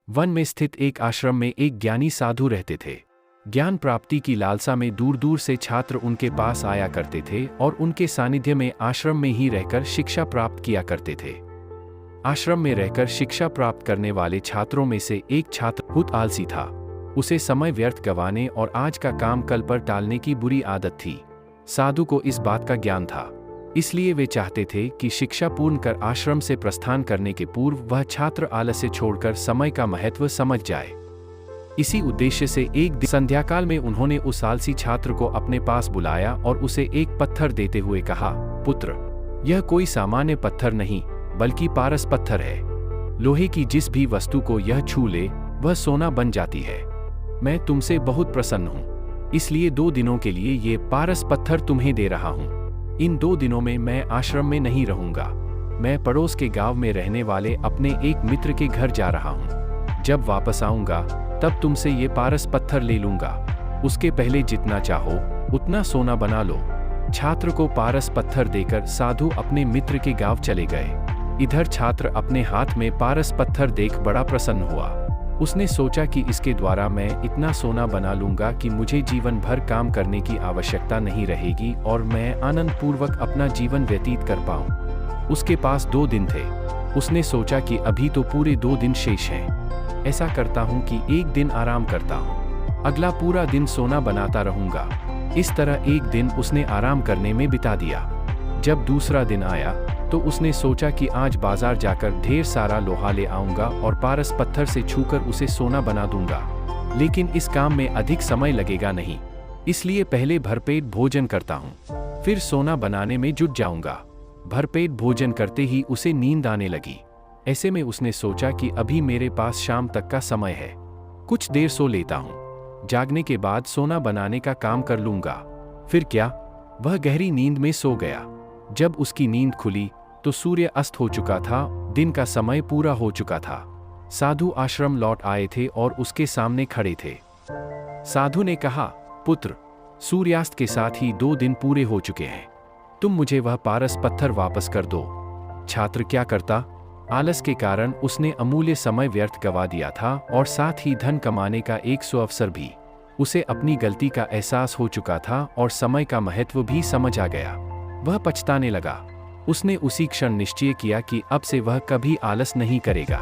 One में स्थित एक आश्रम में एक ज्ञानी साधु रहते थे। ज्ञान प्राप्ति की लालसा में दूर दूर से छात्र उनके पास आया करते थे और उनके सानिध्य में आश्रम में ही रहकर शिक्षा प्राप्त किया करते थे। आश्रम में रहकर शिक्षा प्राप्त करने वाले छात्रों में से एक छात्र बहुत आलसी था। उसे समय व्यर्थ गंवाने और आज का काम कल पर टालने की बुरी आदत थी। साधु को इस बात का ज्ञान था, इसलिए वे चाहते थे कि शिक्षा पूर्ण कर आश्रम से प्रस्थान करने के पूर्व वह छात्र आलस्य छोड़कर समय का महत्व समझ जाए। इसी उद्देश्य से एक दिन संध्याकाल में उन्होंने उस आलसी छात्र को अपने पास बुलाया और उसे एक पत्थर देते हुए कहा, पुत्र, यह कोई सामान्य पत्थर नहीं बल्कि पारस पत्थर है। लोहे की जिस भी वस्तु को यह छू ले वह सोना बन जाती है। मैं तुमसे बहुत प्रसन्न हूँ, इसलिए 2 दिनों के लिए ये पारस पत्थर तुम्हें दे रहा हूँ। इन 2 दिनों में मैं आश्रम में नहीं रहूंगा। मैं पड़ोस के गांव में रहने वाले अपने एक मित्र के घर जा रहा हूं। जब वापस आऊंगा तब तुमसे ये पारस पत्थर ले लूंगा। उसके पहले जितना चाहो उतना सोना बना लो। छात्र को पारस पत्थर देकर साधु अपने मित्र के गांव चले गए। इधर छात्र अपने हाथ में पारस पत्थर देख बड़ा प्रसन्न हुआ। उसने सोचा कि इसके द्वारा मैं इतना सोना बना लूंगा कि मुझे जीवन भर काम करने की आवश्यकता नहीं रहेगी और मैं आनंद पूर्वक अपना जीवन व्यतीत कर पाऊं। उसके पास 2 दिन थे। उसने सोचा कि अभी तो पूरे 2 दिन शेष हैं। ऐसा करता हूं कि एक दिन आराम करता हूं, अगला पूरा दिन सोना बनाता रहूंगा। इस तरह एक दिन उसने आराम करने में बिता दिया। जब दूसरा दिन आया तो उसने सोचा कि आज बाजार जाकर ढेर सारा लोहा ले आऊंगा और पारस पत्थर से छूकर उसे सोना बना दूंगा। लेकिन इस काम में अधिक समय लगेगा नहीं, इसलिए पहले भरपेट भोजन करता हूँ, फिर सोना बनाने में जुट जाऊंगा। भरपेट भोजन करते ही उसे नींद आने लगी। ऐसे में उसने सोचा कि अभी मेरे पास शाम तक का समय है, कुछ देर सो लेता हूँ। जागने के बाद सोना बनाने का काम कर लूंगा। फिर क्या, वह गहरी नींद में सो गया। जब उसकी नींद खुली तो सूर्य अस्त हो चुका था, दिन का समय पूरा हो चुका था। साधु आश्रम लौट आए थे और उसके सामने खड़े थे। साधु ने कहा, पुत्र, सूर्यास्त के साथ ही 2 दिन पूरे हो चुके हैं। तुम मुझे वह पारस पत्थर वापस कर दो। छात्र क्या करता? आलस के कारण उसने अमूल्य समय व्यर्थ गवा दिया था और साथ ही धन कमाने का एक सुअवसर भी। उसे अपनी गलती का एहसास हो चुका था और समय का महत्व भी समझ आ गया। वह पछताने लगा। उसने उसी क्षण निश्चय किया कि अब से वह कभी आलस नहीं करेगा।